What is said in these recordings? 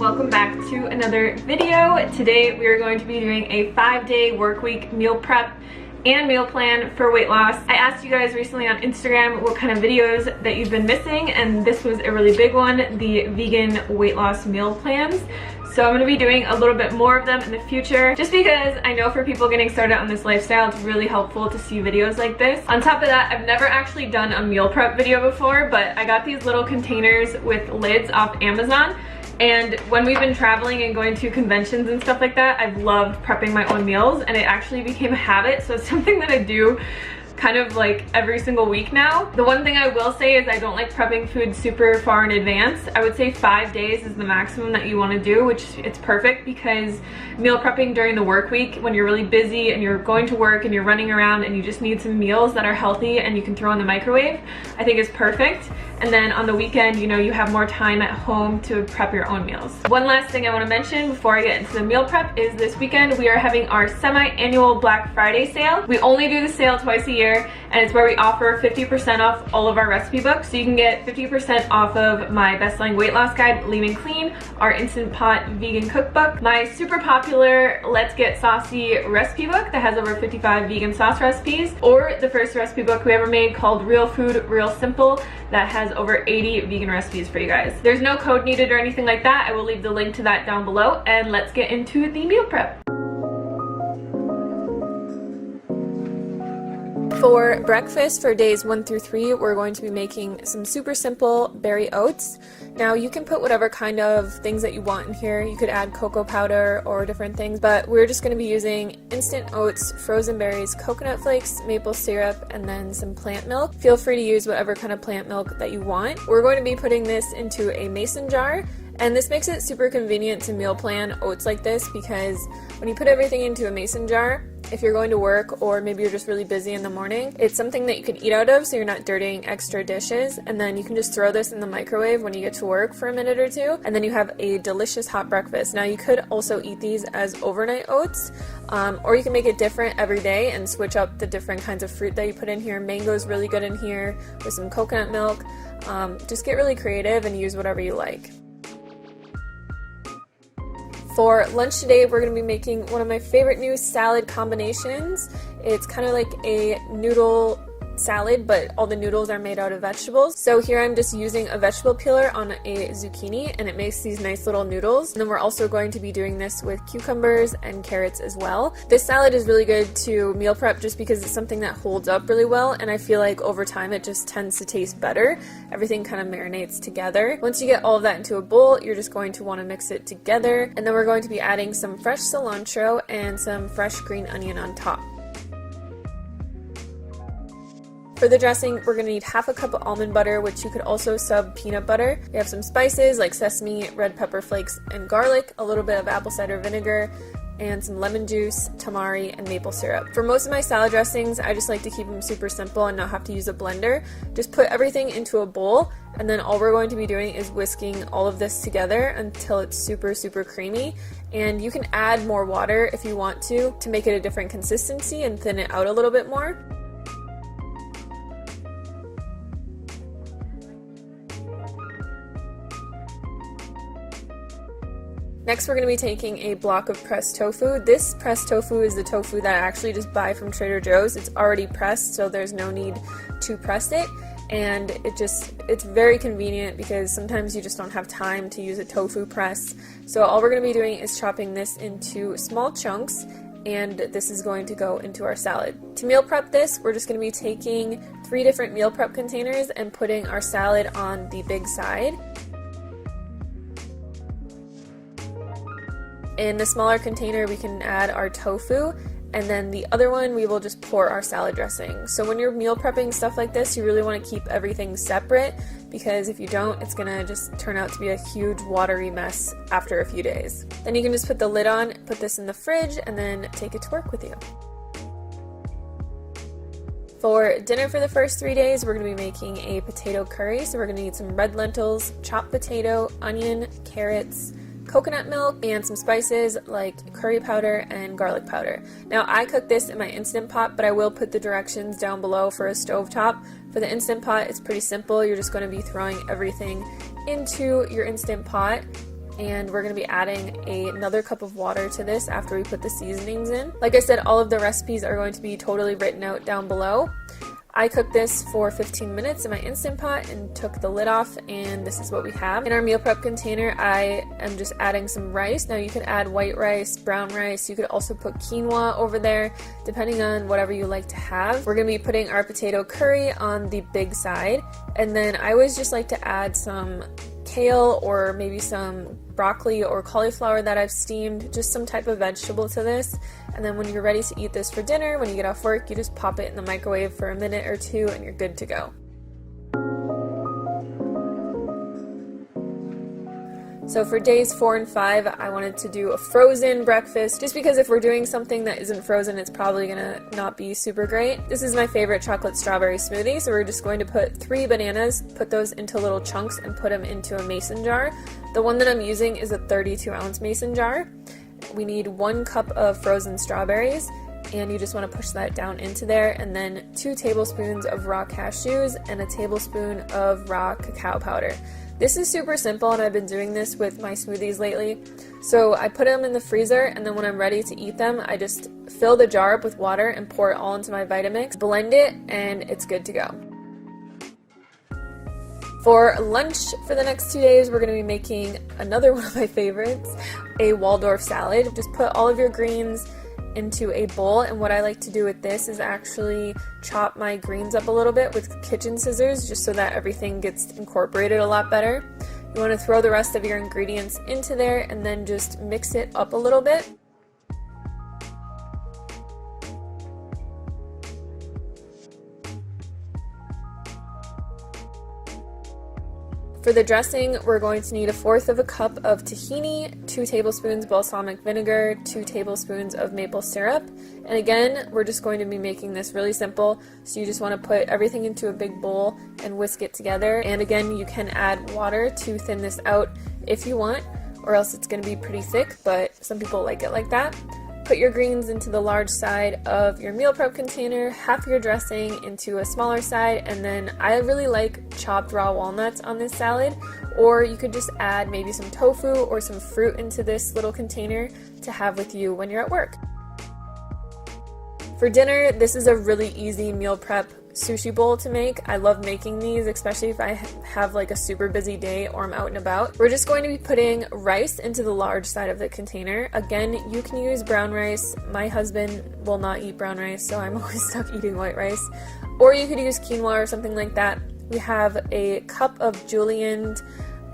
welcome back to another video. Today we are going to be doing a 5-day work week meal prep and meal plan for weight loss. I asked you guys recently on Instagram what kind of videos that you've been missing, and this was a really big one, the vegan weight loss meal plans. So I'm going to be doing a little bit more of them in the future, just because I know for people getting started on this lifestyle, it's really helpful to see videos like this. On top of that, I've never actually done a meal prep video before, but I got these little containers with lids off Amazon. And when we've been traveling and going to conventions and stuff like that, I've loved prepping my own meals, and it actually became a habit. So it's something that I do kind of like every single week now. The one thing I will say is I don't like prepping food super far in advance. I would say 5 days is the maximum that you want to do, which it's perfect because meal prepping during the work week when you're really busy and you're going to work and you're running around and you just need some meals that are healthy and you can throw in the microwave, I think is perfect. And then on the weekend, you know, you have more time at home to prep your own meals. One last thing I want to mention before I get into the meal prep is this weekend we are having our semi-annual Black Friday sale. We only do the sale twice a year, and it's where we offer 50% off all of our recipe books. So you can get 50% off of my best-selling weight loss guide, Lean and Clean, our Instant Pot vegan cookbook, my super popular Let's Get Saucy recipe book that has over 55 vegan sauce recipes, or the first recipe book we ever made called Real Food, Real Simple that has over 80 vegan recipes for you guys. There's no code needed or anything like that. I will leave the link to that down below, and let's get into the meal prep. For breakfast for days 1 through 3, we're going to be making some super simple berry oats. Now you can put whatever kind of things that you want in here. You could add cocoa powder or different things, but we're just going to be using instant oats, frozen berries, coconut flakes, maple syrup, and then some plant milk. Feel free to use whatever kind of plant milk that you want. We're going to be putting this into a mason jar. And this makes it super convenient to meal plan oats like this, because when you put everything into a mason jar, if you're going to work or maybe you're just really busy in the morning, it's something that you can eat out of so you're not dirtying extra dishes, and then you can just throw this in the microwave when you get to work for a minute or two, and then you have a delicious hot breakfast. Now you could also eat these as overnight oats, or you can make it different every day and switch up the different kinds of fruit that you put in here. Mango is really good in here with some coconut milk. Just get really creative and use whatever you like. For lunch today, we're going to be making one of my favorite new salad combinations. It's kind of like a noodle salad, but all the noodles are made out of vegetables. So here I'm just using a vegetable peeler on a zucchini, and it makes these nice little noodles. And then we're also going to be doing this with cucumbers and carrots as well. This salad is really good to meal prep just because it's something that holds up really well, and I feel like over time it just tends to taste better. Everything kind of marinates together. Once you get all of that into a bowl, you're just going to want to mix it together, and then we're going to be adding some fresh cilantro and some fresh green onion on top. For the dressing, we're going to need half a cup of almond butter, which you could also sub peanut butter. We have some spices like sesame, red pepper flakes, and garlic, a little bit of apple cider vinegar, and some lemon juice, tamari, and maple syrup. For most of my salad dressings, I just like to keep them super simple and not have to use a blender. Just put everything into a bowl, and then all we're going to be doing is whisking all of this together until it's super, super creamy. And you can add more water if you want to make it a different consistency and thin it out a little bit more. Next, we're going to be taking a block of pressed tofu. This pressed tofu is the tofu that I actually just buy from Trader Joe's. It's already pressed, so there's no need to press it. And it's very convenient because sometimes you just don't have time to use a tofu press. So all we're going to be doing is chopping this into small chunks, and this is going to go into our salad. To meal prep this, we're just going to be taking 3 different meal prep containers and putting our salad on the big side. In the smaller container, we can add our tofu, and then the other one we will just pour our salad dressing. So when you're meal prepping stuff like this, you really want to keep everything separate, because if you don't, it's gonna just turn out to be a huge watery mess after a few days. Then you can just put the lid on, put this in the fridge, and then take it to work with you. For dinner for the first 3 days, we're going to be making a potato curry. So we're going to need some red lentils, chopped potato, onion, carrots, coconut milk, and some spices like curry powder and garlic powder. Now I cook this in my Instant Pot, but I will put the directions down below for a stovetop. For the Instant Pot, it's pretty simple. You're just going to be throwing everything into your Instant Pot, and we're going to be adding another cup of water to this after we put the seasonings in. Like I said, all of the recipes are going to be totally written out down below. I cooked this for 15 minutes in my Instant Pot and took the lid off, and this is what we have. In our meal prep container, I am just adding some rice. Now you could add white rice, brown rice, you could also put quinoa over there, depending on whatever you like to have. We're going to be putting our potato curry on the big side, and then I always just like to add some kale or maybe some broccoli or cauliflower that I've steamed, just some type of vegetable to this. And then when you're ready to eat this for dinner, when you get off work, you just pop it in the microwave for a minute or two and you're good to go. So for days 4 and 5, I wanted to do a frozen breakfast, just because if we're doing something that isn't frozen, it's probably gonna not be super great. This is my favorite chocolate strawberry smoothie, so we're just going to put 3 bananas, put those into little chunks, and put them into a mason jar. The one that I'm using is a 32-ounce mason jar. We need 1 cup of frozen strawberries, and you just want to push that down into there, and then 2 tablespoons of raw cashews and a tablespoon of raw cacao powder. This is super simple, and I've been doing this with my smoothies lately. So I put them in the freezer, and then when I'm ready to eat them, I just fill the jar up with water and pour it all into my Vitamix, blend it, and it's good to go. For lunch for the next 2 days, we're going to be making another one of my favorites, a Waldorf salad. Just put all of your greens into a bowl, and what I like to do with this is actually chop my greens up a little bit with kitchen scissors, just so that everything gets incorporated a lot better. You want to throw the rest of your ingredients into there and then just mix it up a little bit. For the dressing, we're going to need 1/4 cup of tahini, 2 tablespoons balsamic vinegar, 2 tablespoons of maple syrup. And again, we're just going to be making this really simple, so you just want to put everything into a big bowl and whisk it together. And again, you can add water to thin this out if you want, or else it's going to be pretty thick, but some people like it like that. Put your greens into the large side of your meal prep container, half your dressing into a smaller side, and then I really like chopped raw walnuts on this salad, or you could just add maybe some tofu or some fruit into this little container to have with you when you're at work. For dinner, this is a really easy meal prep sushi bowl to make. I love making these, especially if I have like a super busy day or I'm out and about. We're just going to be putting rice into the large side of the container. Again, you can use brown rice. My husband will not eat brown rice, so I'm always stuck eating white rice. Or you could use quinoa or something like that. We have a cup of julienned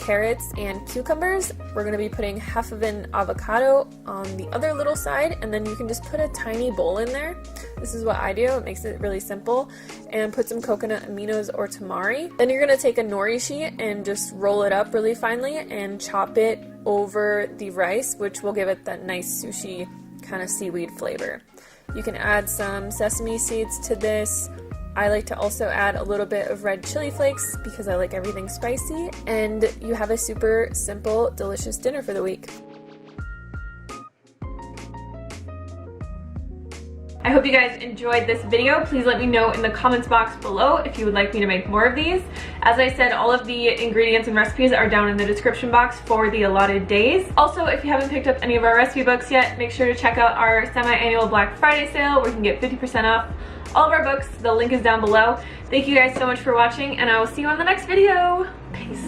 carrots and cucumbers. We're going to be putting half of an avocado on the other little side, and then you can just put a tiny bowl in there. This is what I do. It makes it really simple. And put some coconut aminos or tamari. Then you're going to take a nori sheet and just roll it up really finely and chop it over the rice, which will give it that nice sushi kind of seaweed flavor. You can add some sesame seeds to this. I like to also add a little bit of red chili flakes because I like everything spicy, and you have a super simple, delicious dinner for the week. I hope you guys enjoyed this video. Please let me know in the comments box below if you would like me to make more of these. As I said, all of the ingredients and recipes are down in the description box for the allotted days. Also, if you haven't picked up any of our recipe books yet, make sure to check out our semi-annual Black Friday sale where you can get 50% off all of our books. The link is down below. Thank you guys so much for watching, and I will see you on the next video. Peace.